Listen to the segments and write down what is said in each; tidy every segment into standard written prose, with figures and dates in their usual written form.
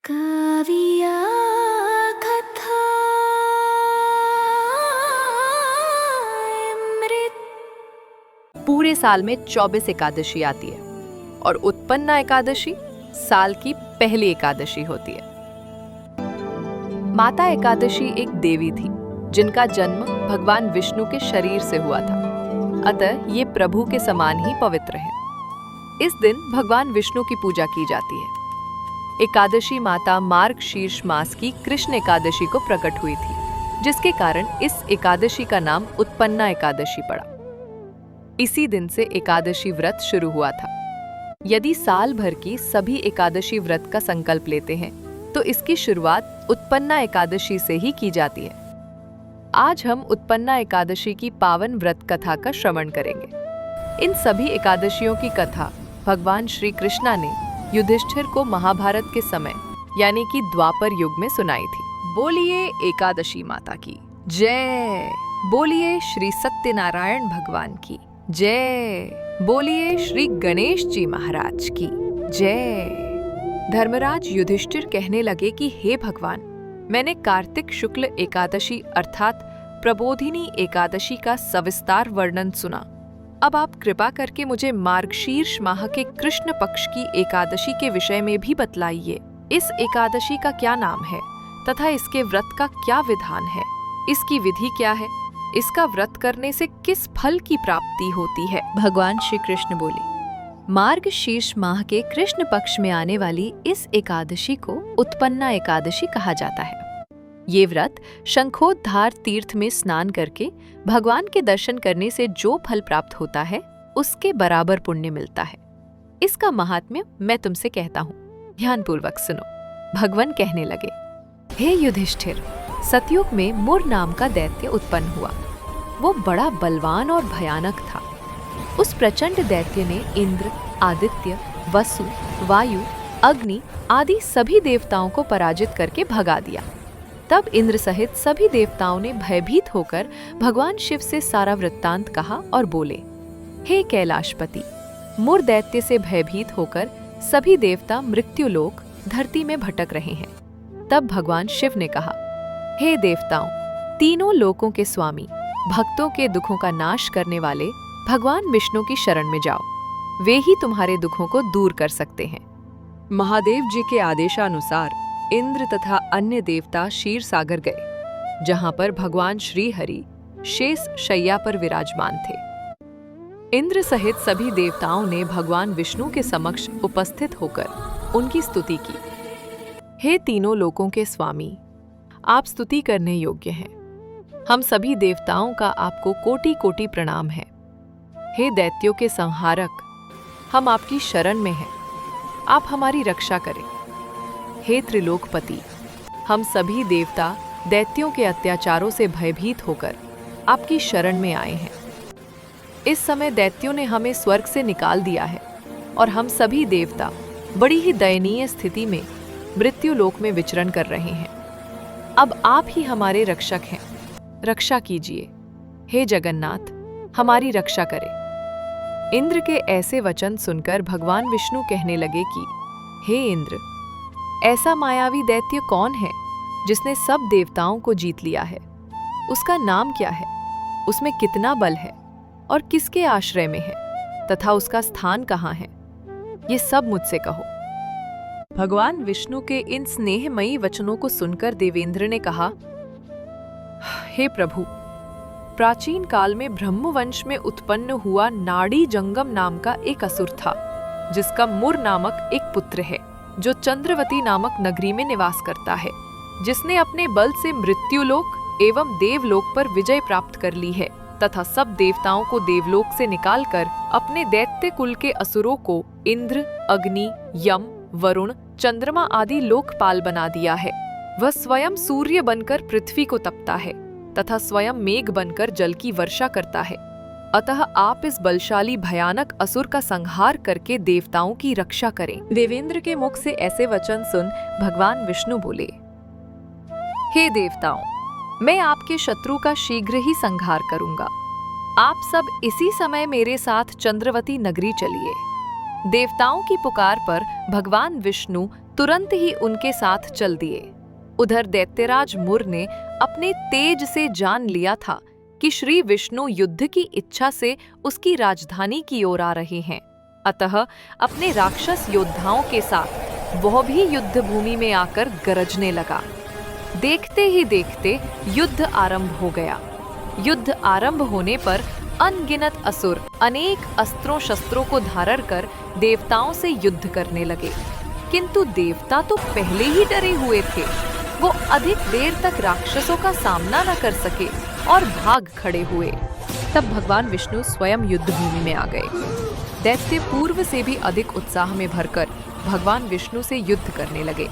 काव्या कथा अमृत। पूरे साल में 24 एकादशी आती है और उत्पन्ना एकादशी साल की पहली एकादशी होती है। माता एकादशी एक देवी थी जिनका जन्म भगवान विष्णु के शरीर से हुआ था, अतः ये प्रभु के समान ही पवित्र है। इस दिन भगवान विष्णु की पूजा की जाती है। एकादशी माता मार्गशीर्ष मास की कृष्ण एकादशी को प्रकट हुई थी, जिसके कारण इस एकादशी का नाम उत्पन्ना एकादशी पड़ा। इसी दिन से एकादशी व्रत शुरू हुआ था। यदि साल भर की सभी एकादशी व्रत का संकल्प लेते हैं तो इसकी शुरुआत उत्पन्ना एकादशी से ही की जाती है। आज हम उत्पन्ना एकादशी की पावन व्रत कथा का श्रवण करेंगे। इन सभी एकादशियों की कथा भगवान श्री कृष्णा ने युधिष्ठिर को महाभारत के समय यानी कि द्वापर युग में सुनाई थी। बोलिए एकादशी माता की जय, बोलिए श्री सत्यनारायण भगवान की जय, बोलिए श्री गणेश जी महाराज की जय। धर्मराज युधिष्ठिर कहने लगे कि हे भगवान, मैंने कार्तिक शुक्ल एकादशी अर्थात प्रबोधिनी एकादशी का सविस्तार वर्णन सुना। अब आप कृपा करके मुझे मार्गशीर्ष माह के कृष्ण पक्ष की एकादशी के विषय में भी बतलाइए। इस एकादशी का क्या नाम है तथा इसके व्रत का क्या विधान है, इसकी विधि क्या है, इसका व्रत करने से किस फल की प्राप्ति होती है। भगवान श्री कृष्ण बोले, मार्गशीर्ष माह के कृष्ण पक्ष में आने वाली इस एकादशी को उत्पन्ना एकादशी कहा जाता है। ये व्रत शंखोद्धार तीर्थ में स्नान करके भगवान के दर्शन करने से जो फल प्राप्त होता है उसके बराबर पुण्य मिलता है। इसका महात्म्य मैं तुमसे कहता हूँ, ध्यानपूर्वक सुनो। भगवान कहने लगे, हे युधिष्ठिर, सतयुग में मुर नाम का दैत्य उत्पन्न हुआ। वो बड़ा बलवान और भयानक था। उस प्रचंड दैत्य ने इंद्र, आदित्य, वसु, वायु, अग्नि आदि सभी देवताओं को पराजित करके भगा दिया। तब इंद्र सहित सभी देवताओं ने भयभीत होकर भगवान शिव से सारा वृत्तांत कहा और बोले, हे कैलाशपति, मुर दैत्य से भयभीत होकर सभी देवता मृत्युलोक धरती में भटक रहे हैं। तब भगवान शिव ने कहा, हे देवताओं, तीनों लोकों के स्वामी, भक्तों के दुखों का नाश करने वाले भगवान विष्णु की शरण में जाओ। वे ही तुम्हारे दुखों को दूर कर सकते हैं। महादेव जी के आदेशानुसार इंद्र तथा अन्य देवता क्षीर सागर गए, जहां पर भगवान श्री हरि शेष शैया पर विराजमान थे। इंद्र सहित सभी देवताओं ने भगवान विष्णु के समक्ष उपस्थित होकर उनकी स्तुति की। हे तीनों लोकों के स्वामी, आप स्तुति करने योग्य हैं। हम सभी देवताओं का आपको कोटि कोटि प्रणाम है। हे दैत्यों के संहारक, हम आपकी शरण में हैं। आप हमारी रक्षा करें। हे त्रिलोकपति, हम सभी देवता दैत्यों के अत्याचारों से भयभीत होकर आपकी शरण में आए हैं। इस समय दैत्यों ने हमें स्वर्ग से निकाल दिया है और हम सभी देवता बड़ी ही दयनीय स्थिति में मृत्युलोक में विचरण कर रहे हैं। अब आप ही हमारे रक्षक हैं, रक्षा कीजिए। हे जगन्नाथ, हमारी रक्षा करें। इंद्र के ऐसे वचन सुनकर भगवान विष्णु कहने लगे कि हे इंद्र, ऐसा मायावी दैत्य कौन है जिसने सब देवताओं को जीत लिया है? उसका नाम क्या है, उसमें कितना बल है और किसके आश्रय में है तथा उसका स्थान कहाँ है? ये सब मुझसे कहो। भगवान विष्णु के इन स्नेहमयी वचनों को सुनकर देवेंद्र ने कहा, हे प्रभु, प्राचीन काल में ब्रह्मवंश में उत्पन्न हुआ नाड़ी जंगम नाम का एक असुर था, जिसका मुर नामक एक पुत्र है, जो चंद्रवती नामक नगरी में निवास करता है, जिसने अपने बल से मृत्युलोक एवं देवलोक पर विजय प्राप्त कर ली है तथा सब देवताओं को देवलोक से निकालकर अपने दैत्य कुल के असुरों को इंद्र, अग्नि, यम, वरुण, चंद्रमा आदि लोकपाल बना दिया है। वह स्वयं सूर्य बनकर पृथ्वी को तपता है तथा स्वयं मेघ बनकर जल की वर्षा करता है। अतः आप इस बलशाली भयानक असुर का संहार करके देवताओं की रक्षा करें। देवेंद्र के मुख से ऐसे वचन सुन भगवान विष्णु बोले, हे देवताओं, मैं आपके शत्रु का शीघ्र ही संहार करूंगा। आप सब इसी समय मेरे साथ चंद्रवती नगरी चलिए। देवताओं की पुकार पर भगवान विष्णु तुरंत ही उनके साथ चल दिए। उधर दैत्यराज मुर ने अपने तेज से जान लिया था कि श्री विष्णु युद्ध की इच्छा से उसकी राजधानी की ओर आ रहे हैं, अतः अपने राक्षस योद्धाओं के साथ वह भी युद्ध भूमि में आकर गरजने लगा। देखते ही देखते युद्ध आरंभ हो गया। युद्ध आरंभ होने पर अनगिनत असुर अनेक अस्त्रों शस्त्रों को धारण कर देवताओं से युद्ध करने लगे, किंतु देवता तो पहले ही डरे हुए थे। वो अधिक देर तक राक्षसों का सामना न कर सके और भाग खड़े हुए। तब भगवान विष्णु स्वयं युद्ध भूमि में आ गए। दैत्य पूर्व से भी अधिक उत्साह में भरकर भगवान विष्णु से युद्ध करने लगे।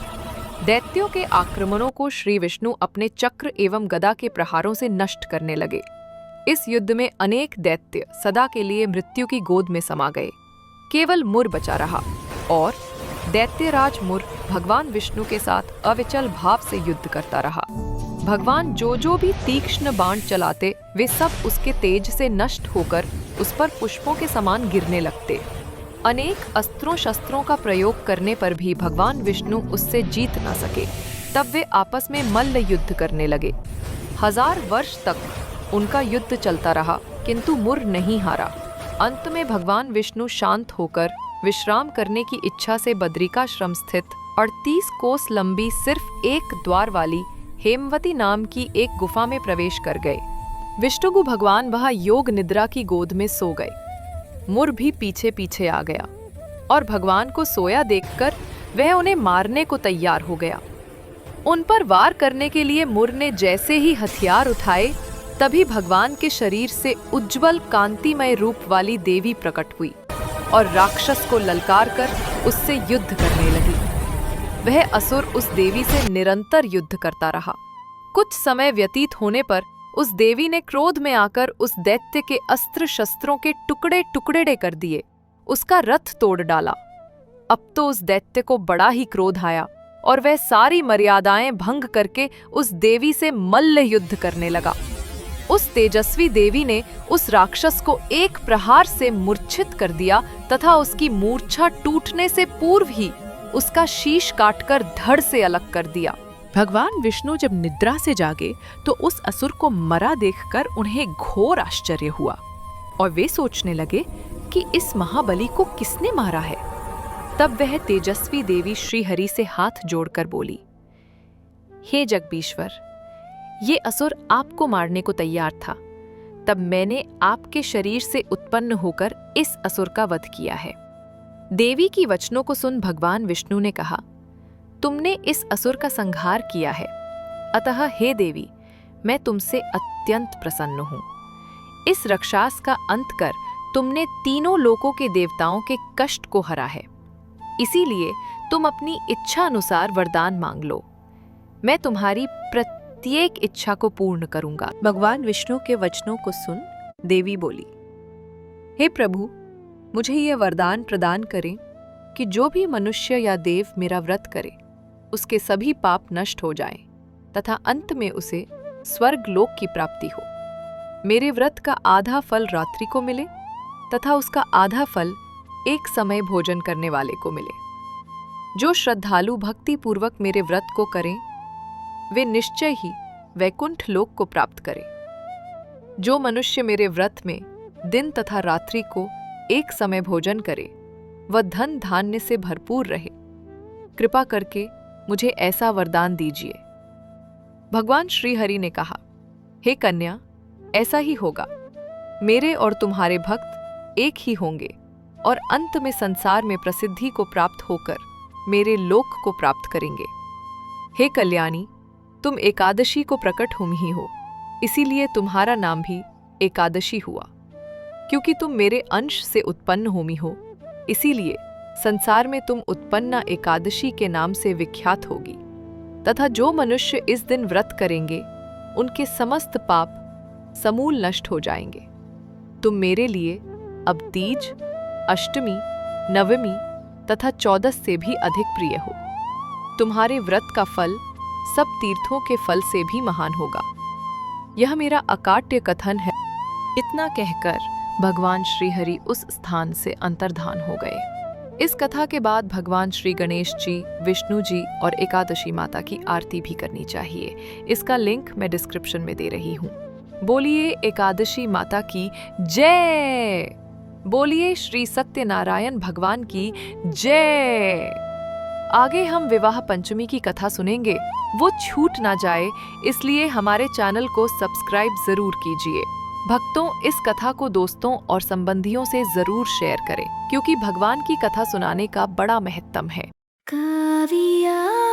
दैत्यों के आक्रमणों को श्री विष्णु अपने चक्र एवं गदा के प्रहारों से नष्ट करने लगे। इस युद्ध में अनेक दैत्य सदा के लिए मृत्यु की गोद में समा गए। केवल मुर बचा रहा और दैत्यराज मुर भगवान विष्णु के साथ अविचल भाव से युद्ध करता रहा। भगवान जो भी तीक्ष्ण बाण चलाते वे सब उसके तेज से नष्ट होकर उस पर पुष्पों के समान गिरने लगते। अनेक अस्त्रों शस्त्रों का प्रयोग करने पर भी भगवान विष्णु उससे जीत न सके। तब वे आपस में मल्ल युद्ध करने लगे। 1000 वर्ष तक उनका युद्ध चलता रहा, किंतु मुर नहीं हारा। अंत में भगवान विष्णु शांत होकर विश्राम करने की इच्छा से बद्रिकाश्रम स्थित 38 कोस लंबी सिर्फ एक द्वार वाली हेमवती नाम की एक गुफा में प्रवेश कर गए। विष्णु भगवान वहां योग निद्रा की गोद में सो गए। मुर भी पीछे पीछे आ गया और भगवान को सोया देखकर वह उन्हें मारने को तैयार हो गया। उन पर वार करने के लिए मुर ने जैसे ही हथियार उठाए, तभी भगवान के शरीर से उज्जवल कांतिमय रूप वाली देवी प्रकट हुई और राक्षस को ललकार कर उससे युद्ध करने लगी। वह असुर उस देवी से निरंतर युद्ध करता रहा। कुछ समय व्यतीत होने पर उस देवी ने क्रोध में आकर उस दैत्य के अस्त्र शस्त्रों के टुकड़े टुकड़े कर दिए, उसका रथ तोड़ डाला। अब तो उस दैत्य को बड़ा ही क्रोध आया और वह सारी मर्यादाएं भंग करके उस देवी से मल्ल युद्ध करने लगा। उस तेजस्वी देवी ने उस राक्षस को एक प्रहार से मूर्छित कर दिया तथा उसकी मूर्छा टूटने से पूर्व ही उसका शीश काटकर धड़ से अलग कर दिया। भगवान विष्णु जब निद्रा से जागे तो उस असुर को मरा देखकर उन्हें घोर आश्चर्य हुआ और वे सोचने लगे कि इस महाबली को किसने मारा है। तब वह तेजस्वी देवी श्रीहरि से हाथ जोड़कर बोली, हे जगदीश्वर, ये असुर आपको मारने को तैयार था, तब मैंने आपके शरीर से उत्पन्न होकर इस असुर का वध किया है। देवी की वचनों को सुन भगवान विष्णु ने कहा, तुमने इस असुर का संहार किया है, अतः हे देवी, मैं तुमसे अत्यंत प्रसन्न हूँ। इस राक्षस का अंत कर तुमने तीनों लोकों के देवताओं के कष्ट को हरा है, इसीलिए तुम अपनी इच्छा अनुसार वरदान मांग लो। मैं तुम्हारी प्रत्येक इच्छा को पूर्ण करूंगा। भगवान विष्णु के वचनों को सुन देवी बोली, हे प्रभु, मुझे यह वरदान प्रदान करें कि जो भी मनुष्य या देव मेरा व्रत करे उसके सभी पाप नष्ट हो जाएं तथा अंत में उसे स्वर्ग लोक की प्राप्ति हो। मेरे व्रत का आधा फल रात्रि को मिले तथा उसका आधा फल एक समय भोजन करने वाले को मिले। जो श्रद्धालु भक्ति पूर्वक मेरे व्रत को करें वे निश्चय ही वैकुंठ लोक को प्राप्त करें। जो मनुष्य मेरे व्रत में दिन तथा रात्रि को एक समय भोजन करे वह धन धान्य से भरपूर रहे। कृपा करके मुझे ऐसा वरदान दीजिए। भगवान श्रीहरि ने कहा, हे कन्या, ऐसा ही होगा। मेरे और तुम्हारे भक्त एक ही होंगे और अंत में संसार में प्रसिद्धि को प्राप्त होकर मेरे लोक को प्राप्त करेंगे। हे कल्याणी, तुम एकादशी को प्रकट हुई ही हो, इसीलिए तुम्हारा नाम भी एकादशी हुआ। क्योंकि तुम मेरे अंश से उत्पन्न हुई हो, इसीलिए संसार में तुम उत्पन्ना एकादशी के नाम से विख्यात होगी। तथा जो मनुष्य इस दिन व्रत करेंगे उनके समस्त पाप समूल नष्ट हो जाएंगे। तुम मेरे लिए अब तीज, अष्टमी, नवमी तथा 14 से भी अधिक प्रिय हो। तुम्हारे व्रत का फल सब तीर्थों के फल से भी महान होगा। यह मेरा अकाट्य कथन है। इतना कहकर भगवान श्रीहरि उस स्थान से अंतर्धान हो गए। इस कथा के बाद भगवान श्री गणेश जी, विष्णु जी और एकादशी माता की आरती भी करनी चाहिए। इसका लिंक मैं डिस्क्रिप्शन में दे रही हूँ। बोलिए एकादशी माता की जय। बोलिए श्री सत्यनारायण भगवान की जय। आगे हम विवाह पंचमी की कथा सुनेंगे, वो छूट ना जाए, इसलिए हमारे चैनल को सब्सक्राइब जरूर कीजिए। भक्तों, इस कथा को दोस्तों और संबंधियों से जरूर शेयर करें, क्योंकि भगवान की कथा सुनाने का बड़ा महत्व है। काव्या